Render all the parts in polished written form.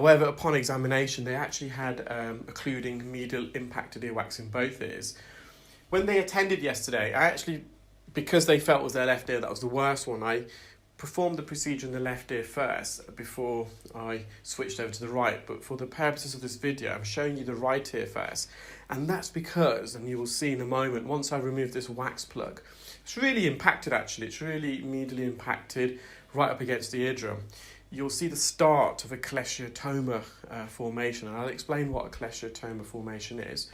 However, upon examination, they actually had occluding medial impacted earwax in both ears. When they attended yesterday, because they felt it was their left ear that was the worst one, I performed the procedure in the left ear first before I switched over to the right. But for the purposes of this video, I'm showing you the right ear first. And that's because, and you will see in a moment, once I remove this wax plug, it's really impacted actually. It's really medially impacted right up against the eardrum. You'll see the start of a cholesteatoma formation, and I'll explain what a cholesteatoma formation is.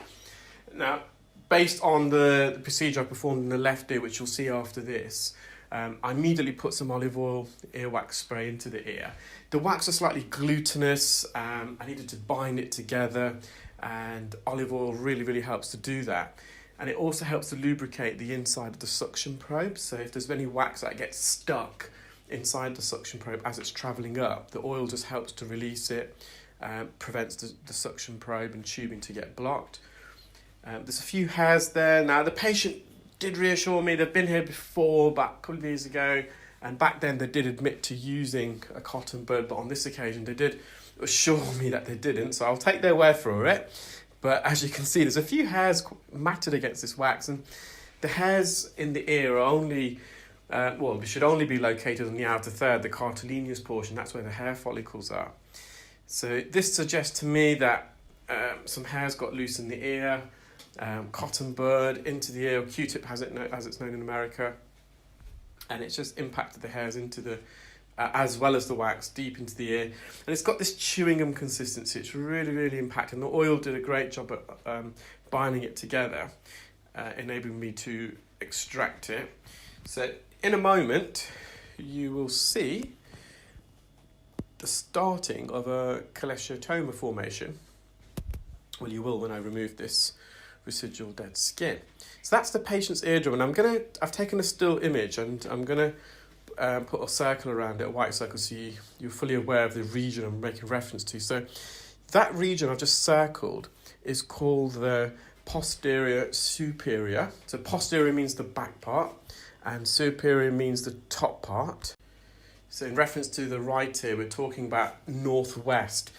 Now, based on the procedure I performed in the left ear, which you'll see after this, I immediately put some olive oil earwax spray into the ear. The wax was slightly glutinous, I needed to bind it together, and olive oil really, really helps to do that. And it also helps to lubricate the inside of the suction probe, so if there's any wax that gets stuck inside the suction probe as it's travelling up, the oil just helps to release it, prevents the suction probe and tubing to get blocked. There's a few hairs there. Now, the patient did reassure me they've been here before, about a couple of years ago, and back then they did admit to using a cotton bud, but on this occasion they did assure me that they didn't, so I'll take their word for it. But as you can see, there's a few hairs matted against this wax, and the hairs in the ear are only they should only be located on the outer third, the cartilaginous portion. That's where the hair follicles are. So this suggests to me that some hairs got loose in the ear, cotton bud into the ear, or Q-tip as it's known in America, and it's just impacted the hairs into the, as well as the wax, deep into the ear. And it's got this chewing gum consistency. It's really, really impacted. And the oil did a great job at binding it together, enabling me to extract it. So in a moment, you will see the starting of a cholesteatoma formation. Well, you will when I remove this residual dead skin. So that's the patient's eardrum, and I've taken a still image, and I'm gonna put a circle around it, a white circle, so you're fully aware of the region I'm making reference to. So that region I've just circled is called the posterior superior. So posterior means the back part, and superior means the top part. So in reference to the right ear, we're talking about northwest.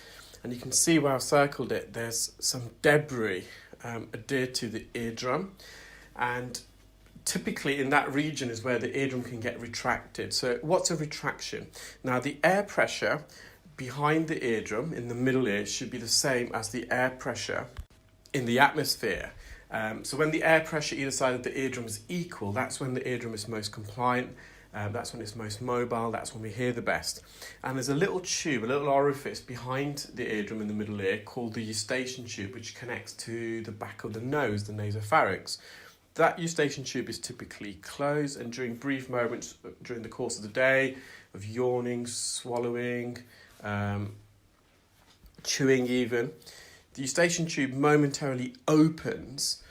And you can see where I've circled it, there's some debris adhered to the eardrum. And typically in that region is where the eardrum can get retracted. So what's a retraction? Now, the air pressure behind the eardrum in the middle ear should be the same as the air pressure in the atmosphere. So when the air pressure either side of the eardrum is equal, that's when the eardrum is most compliant, that's when it's most mobile, that's when we hear the best. And there's a little tube, a little orifice behind the eardrum in the middle ear called the eustachian tube, which connects to the back of the nose, the nasopharynx. That eustachian tube is typically closed, and during brief moments during the course of the day of yawning, swallowing, chewing even, the eustachian tube momentarily opens,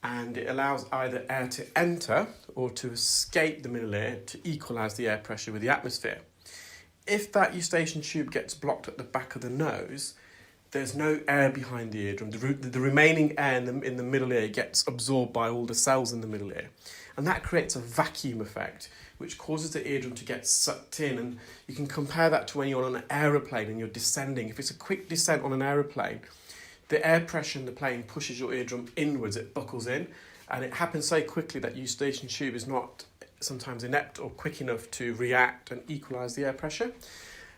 and it allows either air to enter or to escape the middle ear to equalise the air pressure with the atmosphere. If that eustachian tube gets blocked at the back of the nose, there's no air behind the eardrum. The remaining air in the middle ear gets absorbed by all the cells in the middle ear. And that creates a vacuum effect, which causes the eardrum to get sucked in. And you can compare that to when you're on an aeroplane and you're descending. If it's a quick descent on an aeroplane, the air pressure in the plane pushes your eardrum inwards, it buckles in, and it happens so quickly that eustachian tube is not sometimes inept or quick enough to react and equalise the air pressure.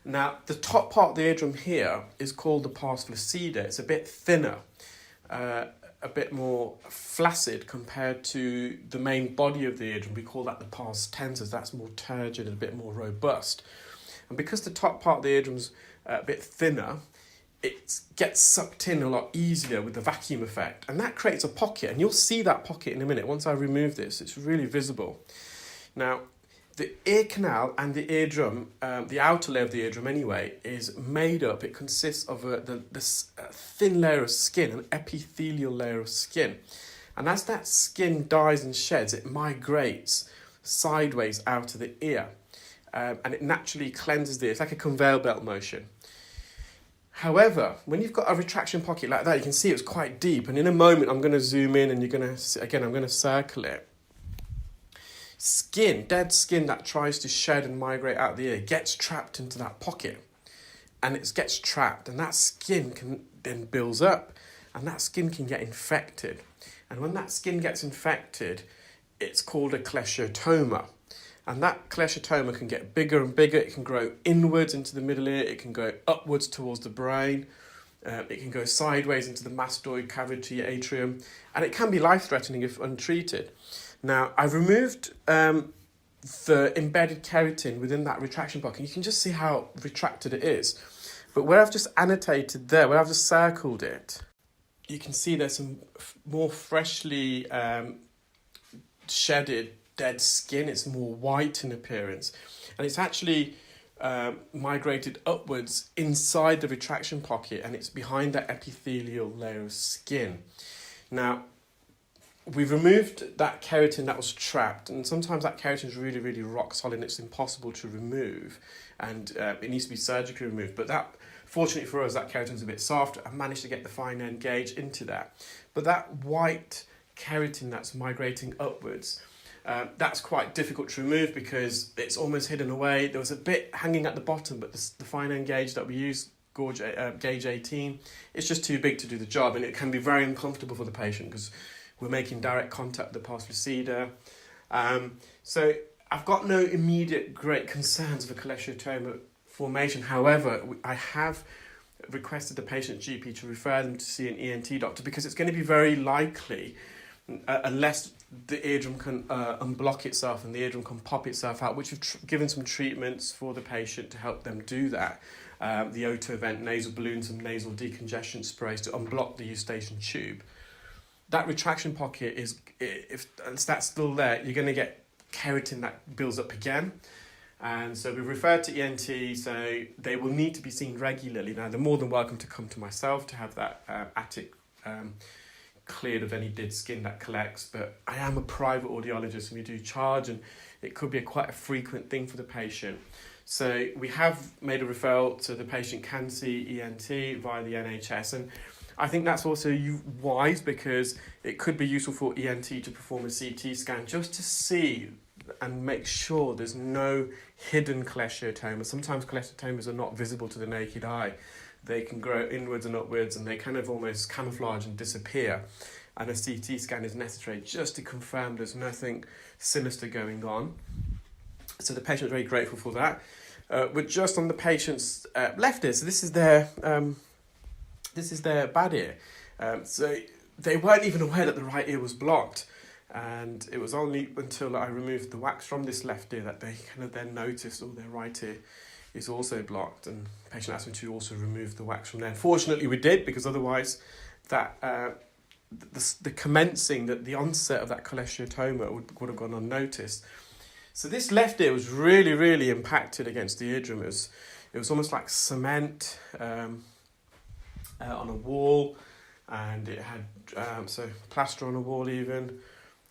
Now, the top part of the eardrum here is called the pars flaccida. It's a bit thinner, a bit more flaccid compared to the main body of the eardrum. We call that the pars tensor. That's more turgid and a bit more robust. And because the top part of the eardrum's a bit thinner, it gets sucked in a lot easier with the vacuum effect, and that creates a pocket, and you'll see that pocket in a minute. Once I remove this, it's really visible. Now, the ear canal and the eardrum, the outer layer of the eardrum anyway, is made up, it consists of this thin layer of skin, an epithelial layer of skin. And as that skin dies and sheds, it migrates sideways out of the ear, and it naturally cleanses the ear. It's like a conveyor belt motion. However, when you've got a retraction pocket like that, you can see it's quite deep. And in a moment, I'm going to zoom in, and I'm going to circle it. Skin, dead skin that tries to shed and migrate out the ear gets trapped into that pocket. and it gets trapped, and that skin can then builds up, and that skin can get infected. And when that skin gets infected, it's called a cholesteatoma. And that cholesteatoma can get bigger and bigger. It can grow inwards into the middle ear. It can go upwards towards the brain. It can go sideways into the mastoid cavity atrium. And it can be life-threatening if untreated. Now, I've removed the embedded keratin within that retraction pocket. You can just see how retracted it is. But where I've just annotated there, where I've just circled it, you can see there's some more freshly shedded dead skin. It's more white in appearance, and it's actually migrated upwards inside the retraction pocket, and it's behind that epithelial layer of skin. Now, we've removed that keratin that was trapped, and sometimes that keratin is really, really rock solid and it's impossible to remove, and it needs to be surgically removed. But that, fortunately for us, that keratin's a bit soft. I managed to get the fine end gauge into that. But that white keratin that's migrating upwards, that's quite difficult to remove because it's almost hidden away. There was a bit hanging at the bottom, but the fine end gauge that we use, gauge 18, it's just too big to do the job, and it can be very uncomfortable for the patient because we're making direct contact with the pars lucida. So I've got no immediate great concerns of a cholesteatoma formation. However, I have requested the patient GP to refer them to see an ENT doctor because it's going to be very likely, unless the eardrum can unblock itself and the eardrum can pop itself out, which we've given some treatments for the patient to help them do that. The Otavent nasal balloon, some nasal decongestion sprays to unblock the eustachian tube. That retraction pocket is, if that's still there, you're going to get keratin that builds up again. And so we referred to ENT, so they will need to be seen regularly. Now, they're more than welcome to come to myself to have that attic cleared of any dead skin that collects, but I am a private audiologist and we do charge, and it could be quite a frequent thing for the patient. So we have made a referral so the patient can see ENT via the NHS, and I think that's also wise because it could be useful for ENT to perform a CT scan just to see and make sure there's no hidden cholesteatoma. Sometimes cholesteatomas are not visible to the naked eye. They can grow inwards and upwards, and they kind of almost camouflage and disappear. And a CT scan is necessary just to confirm there's nothing sinister going on. So the patient's very grateful for that. We're just on the patient's left ear. So this is their bad ear. So they weren't even aware that the right ear was blocked. And it was only until I removed the wax from this left ear that they kind of then noticed, oh, their right ear is also blocked, and the patient asked me to also remove the wax from there. Fortunately, we did, because otherwise that the onset of that cholesteatoma would have gone unnoticed. So this left ear was really, really impacted against the eardrum. It was almost like cement on a wall, and it had plaster on a wall even,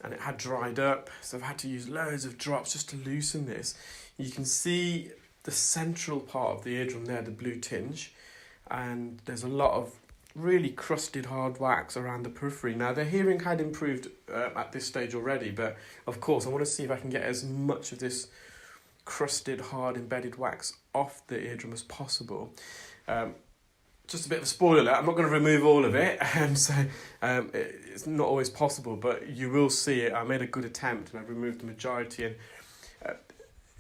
and it had dried up. So I've had to use loads of drops just to loosen this. You can see the central part of the eardrum there, the blue tinge, and there's a lot of really crusted hard wax around the periphery. Now, their hearing had improved at this stage already, but of course I want to see if I can get as much of this crusted hard embedded wax off the eardrum as possible. Just a bit of a spoiler alert, I'm not going to remove all of it, and so it's not always possible, but you will see it. I made a good attempt and I removed the majority, and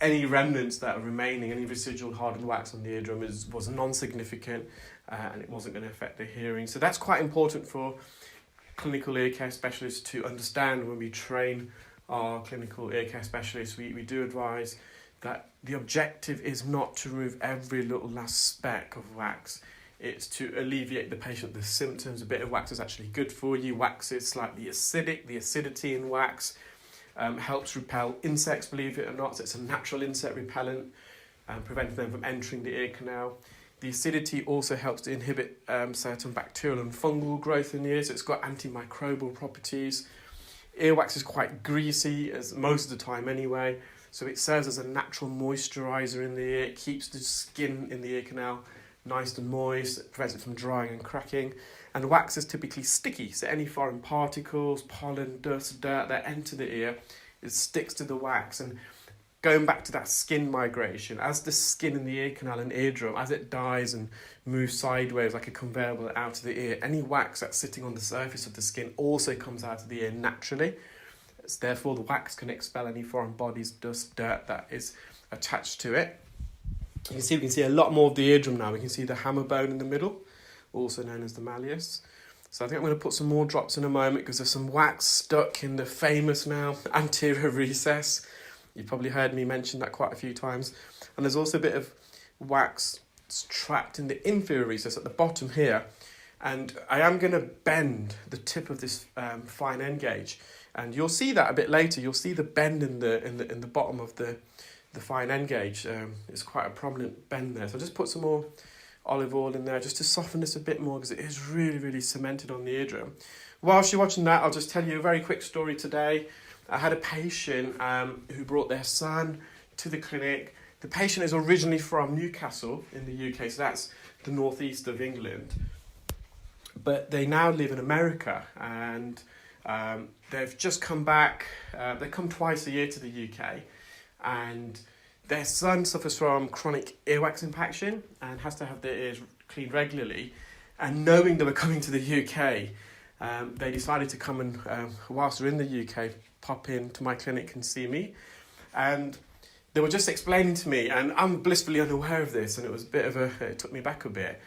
any remnants that are remaining, any residual hardened wax on the eardrum was non-significant, and it wasn't going to affect the hearing. So that's quite important for clinical ear care specialists to understand when we train our clinical ear care specialists. We do advise that the objective is not to remove every little last speck of wax. It's to alleviate the patient the symptoms. A bit of wax is actually good for you. Wax is slightly acidic. The acidity in wax helps repel insects, believe it or not. So it's a natural insect repellent, preventing them from entering the ear canal. The acidity also helps to inhibit certain bacterial and fungal growth in the ear, so it's got antimicrobial properties. Earwax is quite greasy, as most of the time anyway, so it serves as a natural moisturiser in the ear. It keeps the skin in the ear canal nice and moist, it prevents it from drying and cracking. And wax is typically sticky, so any foreign particles, pollen, dust, dirt that enter the ear, it sticks to the wax. And going back to that skin migration, as the skin in the ear canal and eardrum, as it dies and moves sideways like a conveyor belt out of the ear, any wax that's sitting on the surface of the skin also comes out of the ear naturally. So therefore, the wax can expel any foreign bodies, dust, dirt that is attached to it. We can see a lot more of the eardrum now. We can see the hammer bone in the middle, also known as the malleus. So I think I'm going to put some more drops in a moment because there's some wax stuck in the famous now anterior recess. You've probably heard me mention that quite a few times. And there's also a bit of wax trapped in the inferior recess at the bottom here. And I am going to bend the tip of this fine end gauge. And you'll see that a bit later. You'll see the bend in the bottom of the fine end gauge. It's quite a prominent bend there. So I'll just put some more olive oil in there just to soften this a bit more because it is really, really cemented on the eardrum. Whilst you're watching that, I'll just tell you a very quick story today. I had a patient who brought their son to the clinic. The patient is originally from Newcastle in the UK, so that's the northeast of England. But they now live in America and they've just come back. They come twice a year to the UK, and their son suffers from chronic earwax impaction and has to have their ears cleaned regularly. And knowing they were coming to the UK, they decided to come and, whilst they're in the UK, pop in to my clinic and see me. And they were just explaining to me, and I'm blissfully unaware of this, and it was a bit of it took me back a bit.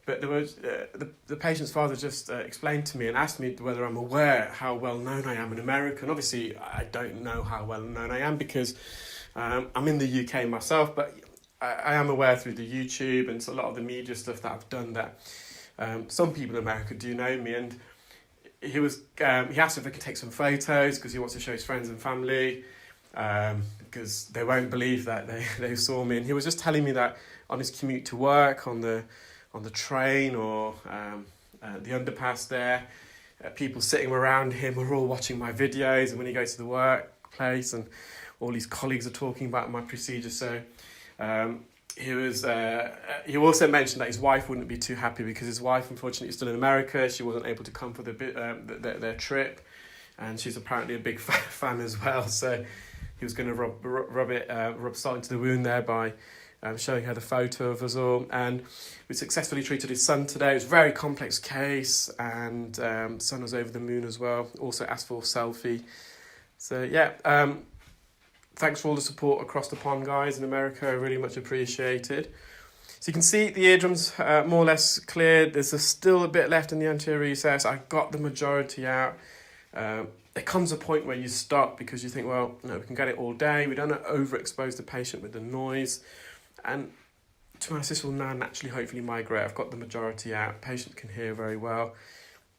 But there was the patient's father just explained to me and asked me whether I'm aware how well known I am in America. And obviously, I don't know how well known I am because I'm in the UK myself, but I am aware through the YouTube and a lot of the media stuff that I've done that some people in America do know me. And he asked if I could take some photos because he wants to show his friends and family because they won't believe that they saw me. And he was just telling me that on his commute to work, on the train or the underpass there, people sitting around him were all watching my videos, and when he goes to the workplace and all his colleagues are talking about my procedure. So he also mentioned that his wife wouldn't be too happy because his wife unfortunately is still in America. She wasn't able to come for their trip, and she's apparently a big fan as well. So he was going to rub salt into the wound there by showing her the photo of us all. And we successfully treated his son today. It was a very complex case, and son was over the moon as well. Also asked for a selfie. So yeah, thanks for all the support across the pond, guys, in America. Really much appreciated. So you can see the eardrum's more or less cleared. There's still a bit left in the anterior recess. I got the majority out. There comes a point where you stop because you think, well, no, we can get it all day. We don't overexpose the patient with the noise. And to be honest, this will now naturally hopefully migrate. I've got the majority out. Patient can hear very well.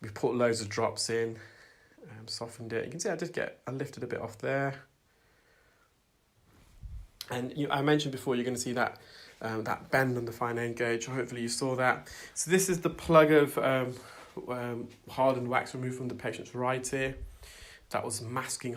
We've put loads of drops in, softened it. You can see I lifted a bit off there. And I mentioned before, you're going to see that bend on the fine end gauge. Hopefully you saw that. So this is the plug of hardened wax removed from the patient's right ear. That was masking